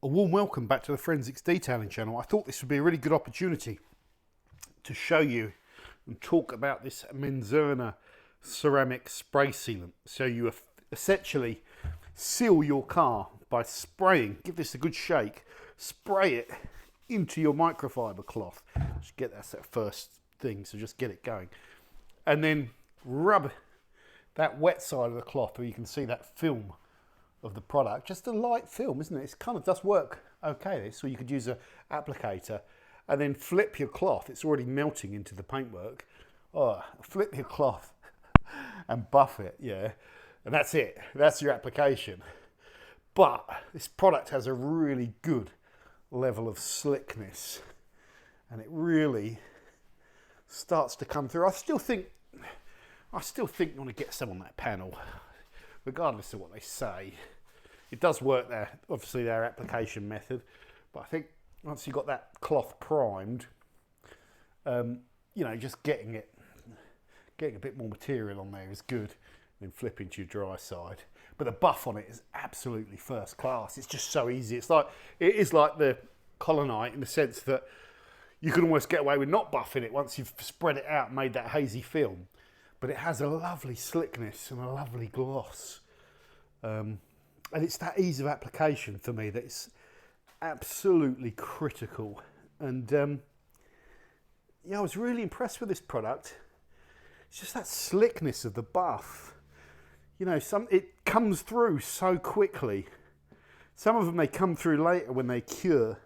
A warm welcome back to the Forensics Detailing channel. I thought this would be a really good opportunity to show you and talk about this Menzerna ceramic spray sealant. So you essentially seal your car by spraying, give this a good shake, spray it into your microfiber cloth. Just get that first thing, so just get it going. And then rub that wet side of the cloth where you can see that film of the product, just a light film, isn't it? It kind of does work okay. So you could use an applicator and then flip your cloth. It's already melting into the paintwork. Oh, flip your cloth and buff it, yeah. And that's it. That's your application. But this product has a really good level of slickness and it really starts to come through. I still think you want to get some on that panel, regardless of what they say. It does work there, obviously their application method, but I think once you've got that cloth primed, you know, just getting a bit more material on there is good, then flipping to your dry side. But the buff on it is absolutely first class. It's just so easy. It is like the Collinite in the sense that you can almost get away with not buffing it once you've spread it out and made that hazy film. But it has a lovely slickness and a lovely gloss. And it's that ease of application for me that is absolutely critical. And yeah, I was really impressed with this product. It's just that slickness of the buff. You know, it comes through so quickly. Some of them, they come through later when they cure.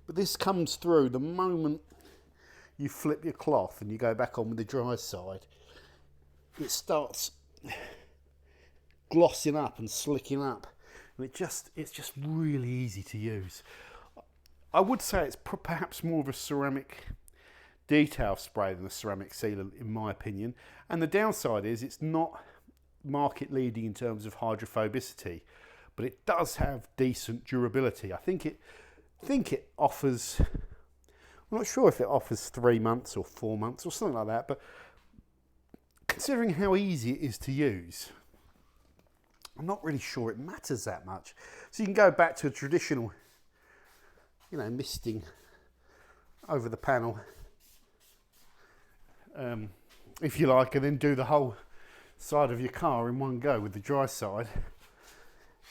But this comes through the moment you flip your cloth and you go back on with the dry side. It starts glossing up and slicking up, and it's just really easy to use. I would say it's perhaps more of a ceramic detail spray than a ceramic sealant, in my opinion. And the downside is it's not market leading in terms of hydrophobicity, but it does have decent durability. I think it offers, I'm not sure if it offers 3 months or 4 months or something like that, but considering how easy it is to use, I'm not really sure it matters that much. So you can go back to a traditional, you know, misting over the panel, if you like, and then do the whole side of your car in one go with the dry side.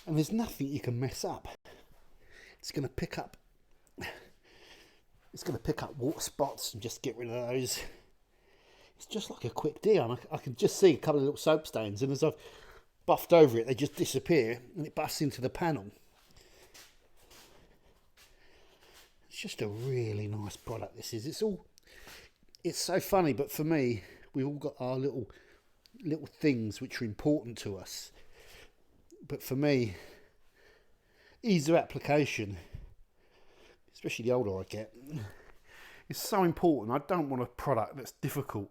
And there's nothing you can mess up. It's going to pick up water spots and just get rid of those. It's just like a quick deal. I can just see a couple of little soap stains, and as I've buffed over it, they just disappear and it buffs into the panel. It's just a really nice product, this is. It's so funny, but for me, we've all got our little things which are important to us. But for me, ease of application, especially the older I get, is so important. I don't want a product that's difficult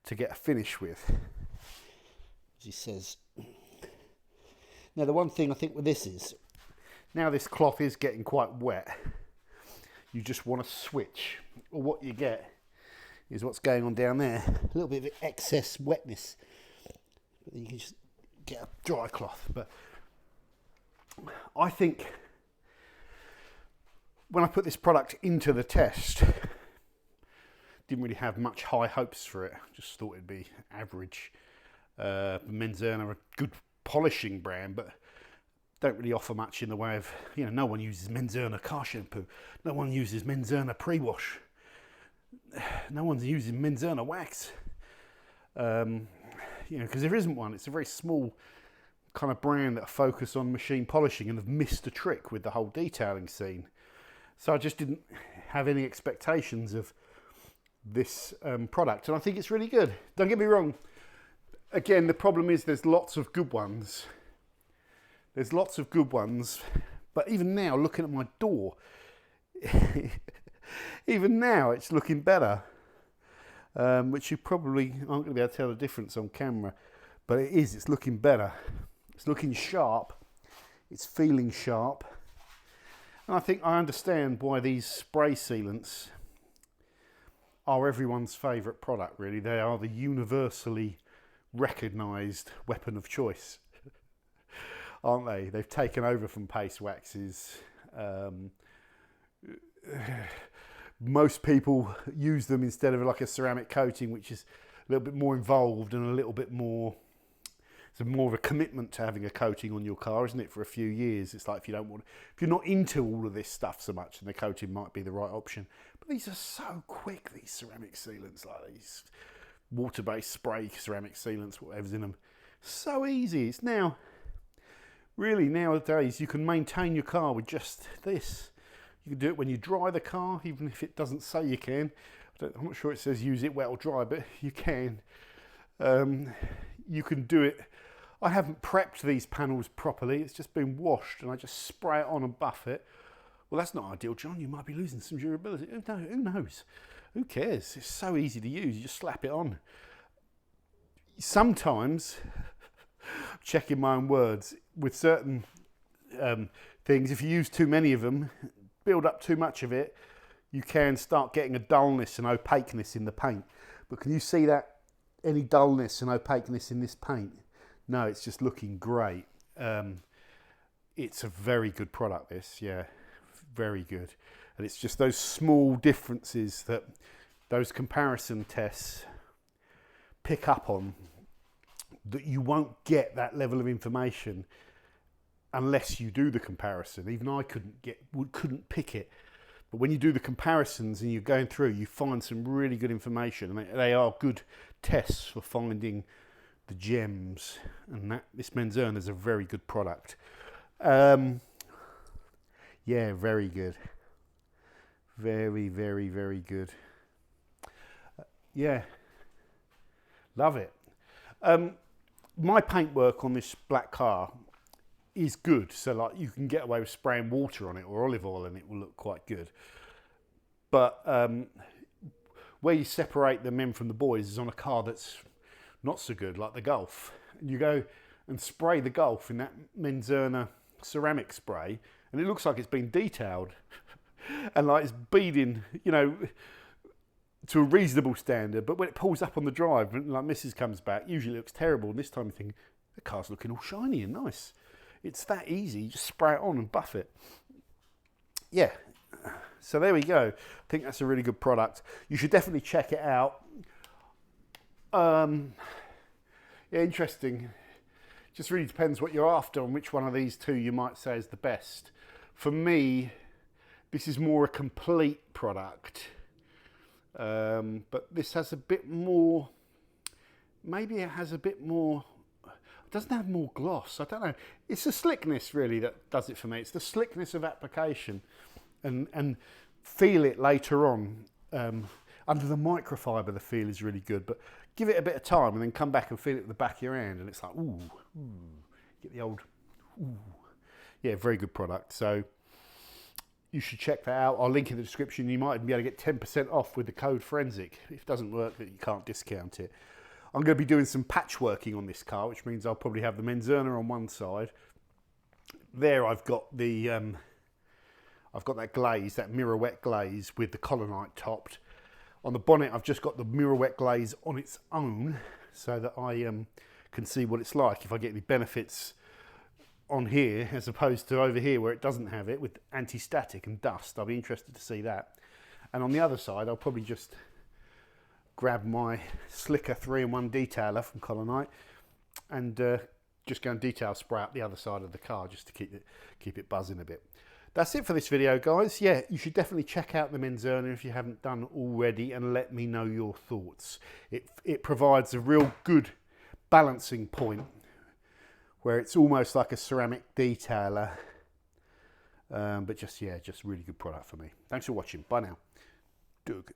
to get a finish with, as he says. Now, the one thing I think with this is, now this cloth is getting quite wet, you just want to switch. Or what you get is what's going on down there, a little bit of excess wetness. But then you can just get a dry cloth. But I think when I put this product into the test, didn't really have much high hopes for it. Just thought it'd be average. Menzerna are a good polishing brand, but don't really offer much in the way of, you know, no one uses Menzerna car shampoo. No one uses Menzerna pre-wash. No one's using Menzerna wax. You know, because there isn't one. It's a very small kind of brand that focus on machine polishing and have missed a trick with the whole detailing scene. So I just didn't have any expectations of this product, and I think it's really good. Don't get me wrong. Again, the problem is there's lots of good ones. There's lots of good ones, but even now, looking at my door, even now it's looking better, which you probably aren't going to be able to tell the difference on camera, but it is. It's looking better. It's looking sharp. It's feeling sharp. And I think I understand why these spray sealants are everyone's favourite product, really. They are the universally recognised weapon of choice. aren't they? They've taken over from paste waxes. Most people use them instead of like a ceramic coating, which is a little bit more involved and a little bit more, it's more of a commitment to having a coating on your car, isn't it, for a few years. It's like if you're not into all of this stuff so much, then the coating might be the right option. But these are so quick, these ceramic sealants, like these water-based spray ceramic sealants, whatever's in them. So easy. It's now, really nowadays, you can maintain your car with just this. You can do it when you dry the car, even if it doesn't say you can. I'm not sure it says use it wet or dry, but you can. You can do it. I haven't prepped these panels properly. It's just been washed and I just spray it on and buff it. Well, that's not ideal, John. You might be losing some durability. Who knows? Who cares? It's so easy to use. You just slap it on. Sometimes, checking my own words, with certain things, if you use too many of them, build up too much of it, you can start getting a dullness and opaqueness in the paint. But can you see that? Any dullness and opaqueness in this paint? No, it's just looking great. It's a very good product, this, yeah, very good. And it's just those small differences that those comparison tests pick up on, that you won't get that level of information unless you do the comparison. Even I couldn't pick it. But when you do the comparisons and you're going through, you find some really good information, and they are good tests for finding the gems. And this Menzerna is a very good product. Yeah, very good. Very, very, very good. Yeah, love it. My paintwork on this black car is good, so like you can get away with spraying water on it or olive oil and it will look quite good. But where you separate the men from the boys is on a car that's not so good, like the Golf. You go and spray the Golf in that Menzerna ceramic spray and it looks like it's been detailed and like it's beading, you know, to a reasonable standard. But when it pulls up on the drive and like Mrs. comes back, usually it looks terrible, and this time you think the car's looking all shiny and nice. It's that easy. You just spray it on and buff it. Yeah. So there we go. I think that's a really good product. You should definitely check it out. Yeah, interesting. Just really depends what you're after and which one of these two you might say is the best. For me, this is more a complete product. But this has a bit more, maybe it has a bit more, it doesn't have more gloss, I don't know. It's the slickness really that does it for me. It's the slickness of application and feel it later on. Under the microfiber, the feel is really good, but give it a bit of time and then come back and feel it at the back of your hand and it's like, ooh, get the old, ooh. Yeah, very good product. So you should check that out. I'll link in the description. You might even be able to get 10% off with the code Forensic. If it doesn't work, that you can't discount it. I'm going to be doing some patchworking on this car, which means I'll probably have the Menzerna on one side. There I've got the that glaze, that mirror wet glaze with the Collinite topped. On the bonnet I've just got the mirror wet glaze on its own so that I can see what it's like, if I get any benefits on here as opposed to over here where it doesn't have it with anti-static and dust. I'll be interested to see that. And on the other side I'll probably just grab my slicker 3-in-1 detailer from Collinite and just go and detail spray out the other side of the car just to keep it buzzing a bit. That's it for this video, guys. Yeah, you should definitely check out the Menzerna if you haven't done already and let me know your thoughts. It provides a real good balancing point where it's almost like a ceramic detailer, but just really good product for me. Thanks for watching. Bye now. Doug.